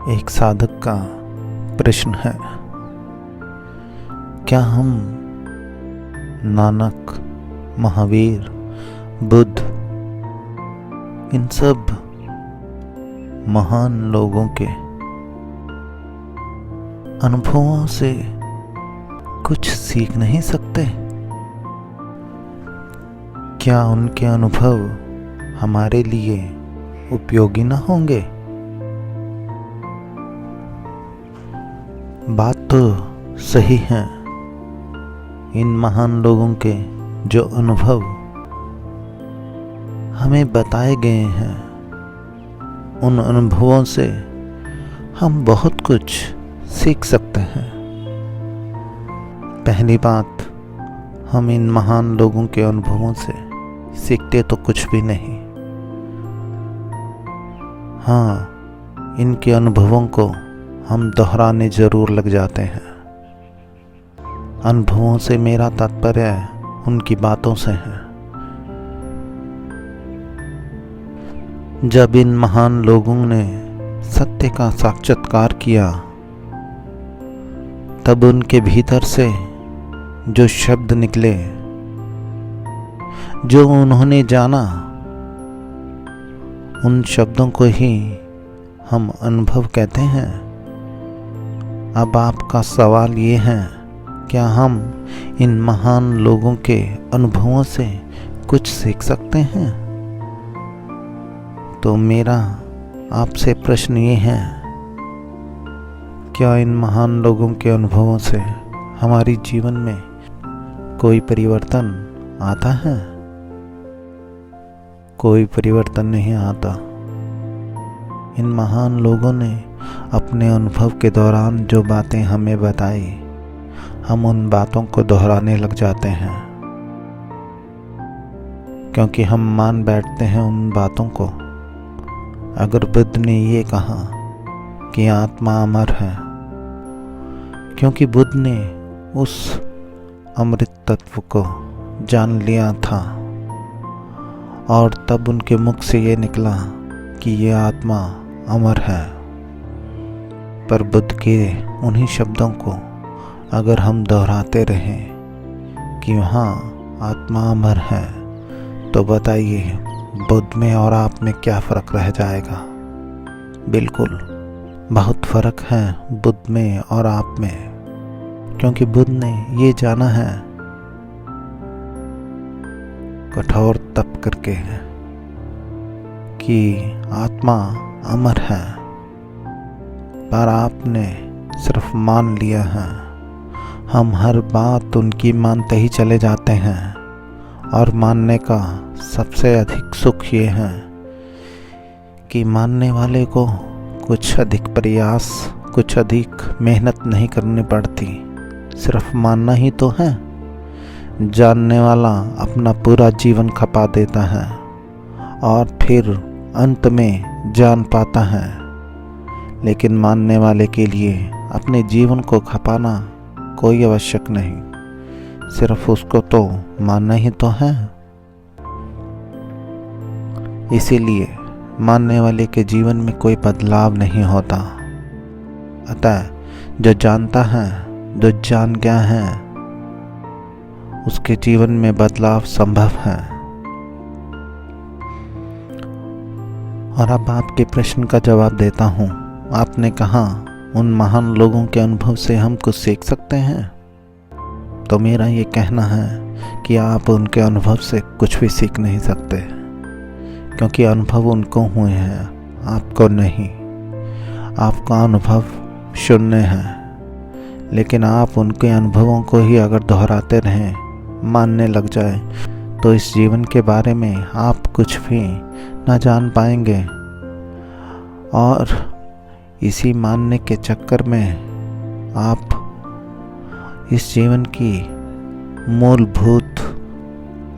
एक साधक का प्रश्न है, क्या हम नानक, महावीर, बुद्ध, इन सब महान लोगों के अनुभवों से कुछ सीख नहीं सकते? क्या उनके अनुभव हमारे लिए उपयोगी न होंगे? बात तो सही है। इन महान लोगों के जो अनुभव हमें बताए गए हैं, उन अनुभवों से हम बहुत कुछ सीख सकते हैं। पहली बात, हम इन महान लोगों के अनुभवों से सीखते तो कुछ भी नहीं। हाँ, इनके अनुभवों को हम दोहराने जरूर लग जाते हैं। अनुभवों से मेरा तात्पर्य उनकी बातों से है। जब इन महान लोगों ने सत्य का साक्षात्कार किया, तब उनके भीतर से जो शब्द निकले, जो उन्होंने जाना, उन शब्दों को ही हम अनुभव कहते हैं। अब आपका सवाल ये है, क्या हम इन महान लोगों के अनुभवों से कुछ सीख सकते हैं? तो मेरा आपसे प्रश्न ये है, क्या इन महान लोगों के अनुभवों से हमारी जीवन में कोई परिवर्तन आता है? कोई परिवर्तन नहीं आता। इन महान लोगों ने अपने अनुभव के दौरान जो बातें हमें बताई, हम उन बातों को दोहराने लग जाते हैं, क्योंकि हम मान बैठते हैं उन बातों को। अगर बुद्ध ने ये कहा कि आत्मा अमर है, क्योंकि बुद्ध ने उस अमृत तत्व को जान लिया था, और तब उनके मुख से ये निकला कि ये आत्मा अमर है। पर बुद्ध के उन्हीं शब्दों को अगर हम दोहराते रहें कि हाँ, आत्मा अमर है, तो बताइए बुद्ध में और आप में क्या फ़र्क रह जाएगा? बिल्कुल बहुत फ़र्क है बुद्ध में और आप में, क्योंकि बुद्ध ने ये जाना है कठोर तप करके कि आत्मा अमर है, पर आपने सिर्फ मान लिया है। हम हर बात उनकी मानते ही चले जाते हैं, और मानने का सबसे अधिक सुख ये है कि मानने वाले को कुछ अधिक प्रयास, कुछ अधिक मेहनत नहीं करनी पड़ती, सिर्फ मानना ही तो है। जानने वाला अपना पूरा जीवन खपा देता है और फिर अंत में जान पाता है, लेकिन मानने वाले के लिए अपने जीवन को खपाना कोई आवश्यक नहीं, सिर्फ उसको तो मानना ही तो है। इसीलिए मानने वाले के जीवन में कोई बदलाव नहीं होता। अतः जो जानता है, जो जान गया है, उसके जीवन में बदलाव संभव है। और अब आपके प्रश्न का जवाब देता हूँ। आपने कहा उन महान लोगों के अनुभव से हम कुछ सीख सकते हैं, तो मेरा ये कहना है कि आप उनके अनुभव से कुछ भी सीख नहीं सकते, क्योंकि अनुभव उनको हुए हैं, आपको नहीं। आपका अनुभव शून्य है, लेकिन आप उनके अनुभवों को ही अगर दोहराते रहें, मानने लग जाए, तो इस जीवन के बारे में आप कुछ भी न जान पाएंगे। और इसी मानने के चक्कर में आप इस जीवन की मूलभूत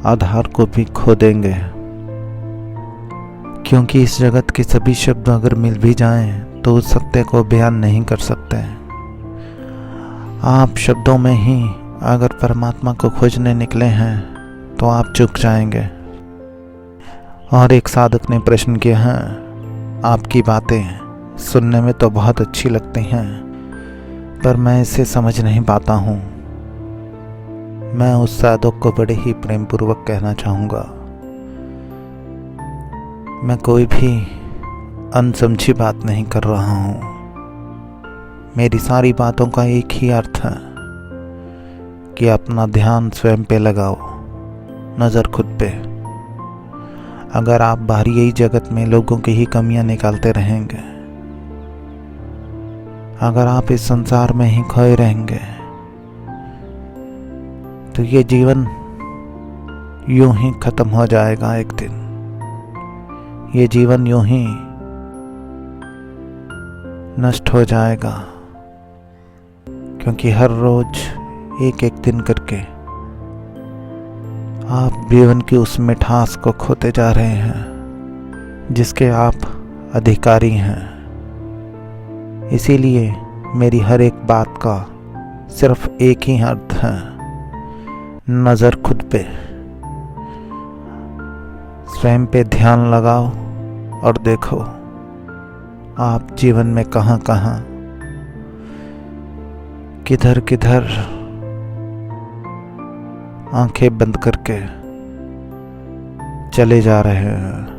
आधार को भी खो देंगे, क्योंकि इस जगत के सभी शब्द अगर मिल भी जाएं, तो उस सत्य को बयान नहीं कर सकते। आप शब्दों में ही अगर परमात्मा को खोजने निकले हैं, तो आप चूक जाएंगे। और एक साधक ने प्रश्न किया है, आपकी बातें सुनने में तो बहुत अच्छी लगती हैं, पर मैं इसे समझ नहीं पाता हूँ। मैं उस साधक को बड़े ही प्रेम पूर्वक कहना चाहूँगा, मैं कोई भी अनसमझी बात नहीं कर रहा हूँ। मेरी सारी बातों का एक ही अर्थ है कि अपना ध्यान स्वयं पे लगाओ, नज़र खुद पे। अगर आप बाहरी यही जगत में लोगों की ही कमियां निकालते रहेंगे, अगर आप इस संसार में ही खोए रहेंगे, तो ये जीवन यूं ही खत्म हो जाएगा एक दिन। ये जीवन यूं ही नष्ट हो जाएगा, क्योंकि हर रोज एक एक दिन करके आप जीवन की उस मिठास को खोते जा रहे हैं जिसके आप अधिकारी हैं। इसीलिए मेरी हर एक बात का सिर्फ एक ही अर्थ है, नज़र खुद पे। स्वयं पे ध्यान लगाओ और देखो आप जीवन में कहाँ कहाँ, किधर किधर आंखें बंद करके चले जा रहे हैं।